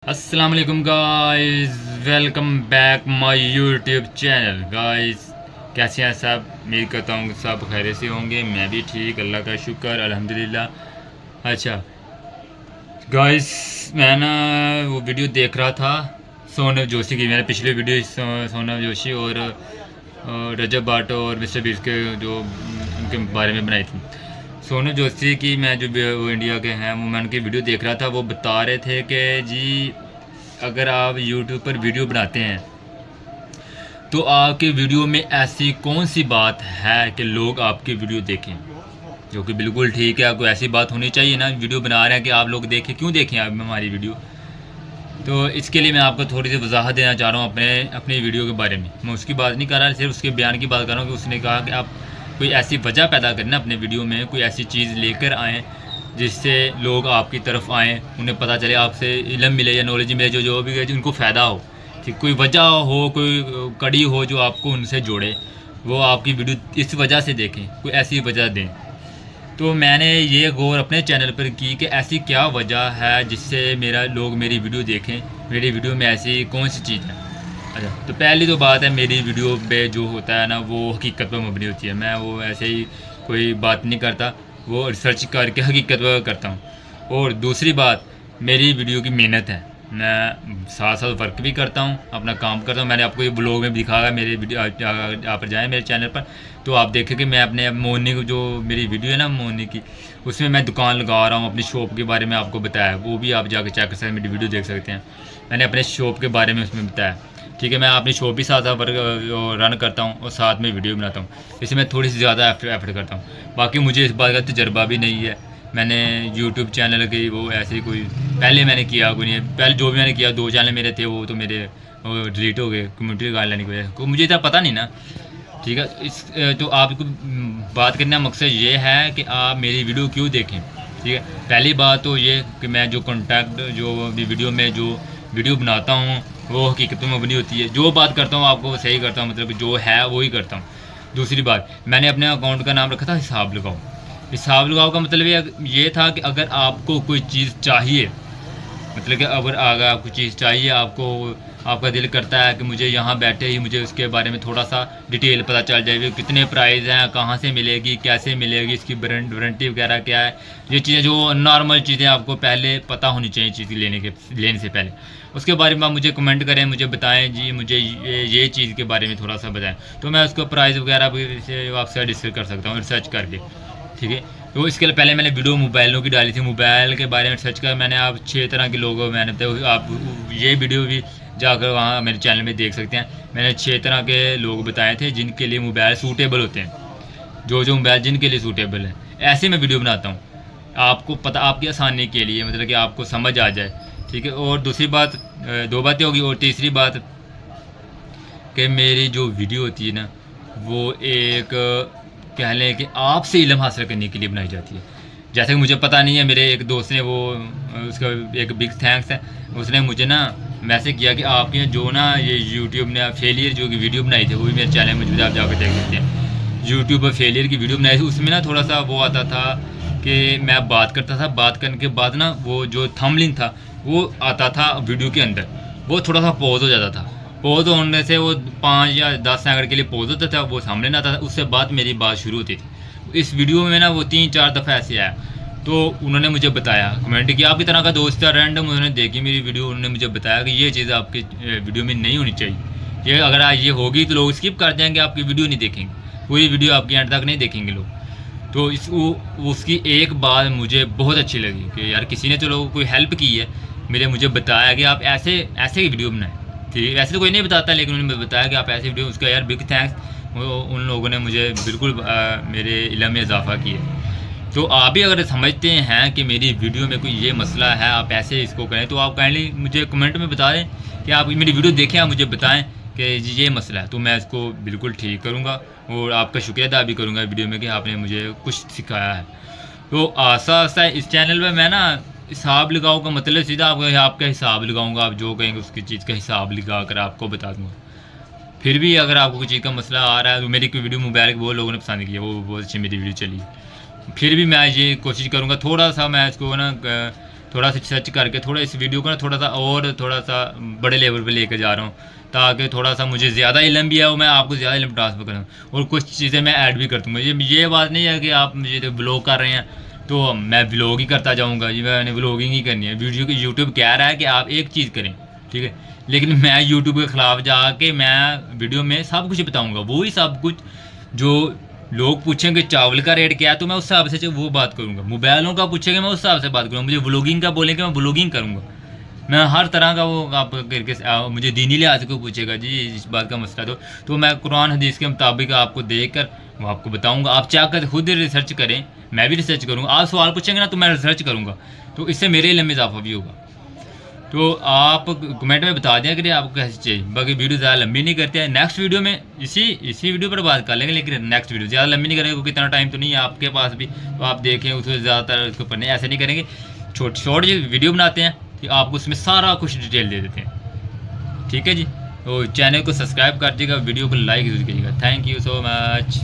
अस्सलाम वालेकुम guys, welcome back my YouTube channel. Guys कैसे हैं सब? उम्मीद करता हूँ सब खैरियत से होंगे। मैं भी ठीक, अल्लाह का शुक्र, अल्हम्दुलिल्लाह। अच्छा गाइस, मैं ना वो वीडियो देख रहा था सोनम जोशी की। मैंने पिछले वीडियो सोनम जोशी और रजब भाट और मिस्टर बीस्ट के जो उनके बारे में बनाई थी। सोनू जोशी की मैं जो वो इंडिया के हैं वो मैं उनकी वीडियो देख रहा था। वो बता रहे थे कि जी अगर आप यूट्यूब पर वीडियो बनाते हैं तो आपके वीडियो में ऐसी कौन सी बात है कि लोग आपकी वीडियो देखें, जो कि बिल्कुल ठीक है। कोई ऐसी बात होनी चाहिए ना, वीडियो बना रहे हैं कि आप लोग देखें, क्यों देखें आप हमारी वीडियो। तो इसके लिए मैं आपको थोड़ी सी वजाहत देना चाह रहा हूँ अपने वीडियो के बारे में। मैं उसकी बात नहीं कर रहा, सिर्फ उसके बयान की बात कर रहा हूँ कि उसने कहा कि आप कोई ऐसी वजह पैदा करना अपने वीडियो में, कोई ऐसी चीज़ लेकर आएँ जिससे लोग आपकी तरफ आएँ, उन्हें पता चले, आपसे इल्म मिले या नॉलेज मिले, जो भी है, जो उनको फ़ायदा हो। ठीक, कोई वजह हो, कोई कड़ी हो जो आपको उनसे जोड़े, वो आपकी वीडियो इस वजह से देखें, कोई ऐसी वजह दें। तो मैंने ये गौर अपने चैनल पर की कि ऐसी क्या वजह है जिससे लोग मेरी वीडियो देखें, मेरी वीडियो में ऐसी कौन सी चीज़ है। अच्छा, तो पहली तो बात है, मेरी वीडियो पे जो होता है ना वो हकीकत पर मबनी होती है। मैं वो ऐसे ही कोई बात नहीं करता, वो रिसर्च करके हकीकत पर करता हूँ। और दूसरी बात, मेरी वीडियो की मेहनत है। मैं साथ साथ वर्क भी करता हूँ, अपना काम करता हूँ। मैंने आपको ये ब्लॉग में दिखाया, मेरे वीडियो आप जाएँ मेरे चैनल पर तो आप देखें कि मैं अपने मोनी को, जो मेरी वीडियो है ना मोनी की, उसमें मैं दुकान लगा रहा हूँ, अपनी शॉप के बारे में आपको बताया। वो भी आप जाकर चेक कर सकते हैं, मेरी वीडियो देख सकते हैं। मैंने अपने शॉप के बारे में उसमें बताया। ठीक है, मैं अपनी शॉप भी साथ साथ रन करता हूँ और साथ में वीडियो बनाता हूँ। इसमें मैं थोड़ी सी ज़्यादा एफर्ट करता हूँ। बाकी मुझे इस बात का तजर्बा भी नहीं है। मैंने यूट्यूब चैनल की वो ऐसे कोई पहले मैंने किया कोई नहीं। पहले जो भी मैंने किया, 2 चैनल मेरे थे, वो तो मेरे डिलीट हो गए कम्युनिटी गाइडलाइन की वजह से। मुझे इतना पता नहीं ना। ठीक है, तो आपको बात करने का मकसद ये है कि आप मेरी वीडियो क्यों देखें। ठीक है, पहली बात तो ये कि मैं जो कंटेंट, जो भी वीडियो में जो वीडियो बनाता हूँ वो हकीकत में मबनी होती है। जो बात करता हूँ आपको सही करता हूँ, मतलब जो है वो ही करता हूँ। दूसरी बात, मैंने अपने अकाउंट का नाम रखा था हिसाब लगाओ। हिसाब लगाओ का मतलब ये था कि अगर आपको कोई चीज़ चाहिए, मतलब कि अगर आपको चीज़ चाहिए, आपका दिल करता है कि मुझे यहाँ बैठे ही मुझे उसके बारे में थोड़ा सा डिटेल पता चल जाए, कितने प्राइस हैं, कहाँ से मिलेगी, कैसे मिलेगी, इसकी वारंटी वगैरह क्या है। ये चीज़ें जो नॉर्मल चीज़ें आपको पहले पता होनी चाहिए चीज़ लेने से पहले। उसके बारे में आप मुझे कमेंट करें, मुझे बताएं जी, मुझे ये चीज़ के बारे में थोड़ा सा बताएं, तो मैं उसको प्राइस वगैरह भी से आपसे डिस्कस कर सकता हूँ रिसर्च करके। ठीक है, तो इसके पहले मैंने वीडियो मोबाइलों की डाली थी। मोबाइल के बारे में सर्च कर मैंने आप 6 तरह के लोगों मैंने, तो आप ये वीडियो भी जाकर वहाँ मेरे चैनल में देख सकते हैं। मैंने 6 तरह के लोग बताए थे जिनके लिए मोबाइल सूटेबल होते हैं, जो मोबाइल जिनके लिए सूटेबल है, ऐसे मैं वीडियो बनाता हूँ आपको पता, आपकी आसानी के लिए, मतलब कि आपको समझ आ जाए। ठीक है, और दूसरी बात, 2 बातें होगी। और तीसरी बात कि मेरी जो वीडियो होती है ना वो एक कह लें कि आपसे इल्म हासिल करने के लिए बनाई जाती है। जैसे कि मुझे पता नहीं है, मेरे एक दोस्त ने वो उसका एक बिग थैंक्स है, उसने मुझे ना मैसेज किया कि आपके जो ना ये यूट्यूब ने फेलियर जो की वीडियो बनाई थी, वो भी मेरे चैनल में मौजूद है, आप जाकर देख सकते हैं। यूट्यूब पर फेलियर की वीडियो बनाई थी, उसमें ना थोड़ा सा वो आता था कि मैं बात करता था, बात करने के बाद ना वो जो थंबनेल था वो आता था वीडियो के अंदर, वो थोड़ा सा पॉज हो जाता था। पॉज होने से वो 5 या 10 सेकंड के लिए पॉज होता था, वो सामने ना आता था, उससे बाद मेरी बात शुरू होती थी। इस वीडियो में ना वो 3-4 दफ़ा ऐसे आया, तो उन्होंने मुझे बताया, कमेंट किया, आपकी तरह का दोस्त है रैंडम, उन्होंने देखी मेरी वीडियो, उन्होंने मुझे बताया कि ये चीज़ आपकी वीडियो में नहीं होनी चाहिए। ये अगर ये होगी तो लोग स्किप कर जाएंगे, आपकी वीडियो नहीं देखेंगे, पूरी वीडियो आपकी एंड तक नहीं देखेंगे लोग। तो उसकी एक बात मुझे बहुत अच्छी लगी कि यार किसी ने तो लोगों को कोई हेल्प की है, मुझे बताया कि आप ऐसे ऐसे ही वीडियो बनाएं। ठीक है, वैसे तो कोई नहीं बताता, लेकिन उन्होंने बताया कि आप ऐसे वीडियो, उसका यार बिग थैंक्स। उन लोगों ने मुझे बिल्कुल मेरे इल्म में इजाफा किया। तो आप भी अगर समझते हैं कि मेरी वीडियो में कोई ये मसला है, आप ऐसे इसको करें, तो आप काइंडली मुझे कमेंट में बता दें कि आप मेरी वीडियो देखें, आप मुझे बताएं कि ये मसला है, तो मैं इसको बिल्कुल ठीक करूँगा और आपका शुक्रिया अदा भी करूँगा वीडियो में कि आपने मुझे कुछ सिखाया है। तो आस्ता आस्ता इस चैनल पर मैं ना हिसाब लगाओ का मतलब सीधा आपका हिसाब लगाऊंगा, आप जो कहेंगे उसकी चीज़ का हिसाब लगा कर आपको बता दूंगा। फिर भी अगर आपको कोई चीज़ का मसला आ रहा है, तो मेरी कोई वीडियो मोबाइल के बहुत लोगों ने पसंद किया, वो बहुत अच्छी मेरी वीडियो चली, फिर भी मैं ये कोशिश करूँगा थोड़ा सा मैं इसको ना थोड़ा सा सर्च करके थोड़ा इस वीडियो को ना थोड़ा सा बड़े लेवल पे लेकर जा रहा हूँ, ताकि थोड़ा सा मुझे ज़्यादा इल्म भी है और मैं आपको ज़्यादा इल्म ट्रांसफ़र करूँ, और कुछ चीज़ें मैं ऐड भी कर दूँगा। ये बात नहीं है कि आप मुझे ब्लॉग कर रहे हैं तो मैं ब्लॉग ही करता जाऊँगा जी, मैंने ब्लॉगिंग ही करनी है। यूट्यूब कह रहा है कि आप एक चीज़ करें, ठीक है, लेकिन मैं यूट्यूब के ख़िलाफ़ जाके मैं वीडियो में सब कुछ बताऊँगा, वही सब कुछ जो लोग पूछेंगे चावल का रेट क्या है तो मैं उस हिसाब से वो बात करूँगा, मोबाइलों का पूछेंगे मैं उस हिसाब से बात करूँगा, मुझे व्लॉगिंग का बोलेंगे मैं व्लॉगिंग करूँगा। मैं हर तरह का वो आप करके मुझे दीनी लिहाज को पूछेगा जी इस बात का मसला तो मैं कुरान हदीस के मुताबिक आपको देखकर वो आपको बताऊँगा। आप चाहकर खुद रिसर्च करें, मैं भी रिसर्च करूँगा। आप सवाल पूछेंगे ना तो मैं रिसर्च करूँगा, तो इससे मेरे इल्म में इजाफा भी होगा। तो आप कमेंट में बता दें कि आपको कैसी चाहिए। बाकी वीडियो ज़्यादा लंबी नहीं करते हैं, नेक्स्ट वीडियो में इसी वीडियो पर बात कर लेंगे, लेकिन नेक्स्ट वीडियो ज़्यादा लंबी नहीं करेंगे क्योंकि इतना टाइम तो नहीं है आपके पास भी, तो आप देखें उसमें ज़्यादातर उसको पढ़ने ऐसे नहीं करेंगे। शॉर्ट वीडियो बनाते हैं कि आपको उसमें सारा कुछ डिटेल दे देते हैं, ठीक है जी। तो चैनल को सब्सक्राइब कर दीजिएगा, वीडियो को लाइक जरूर कीजिएगा। Thank you so much.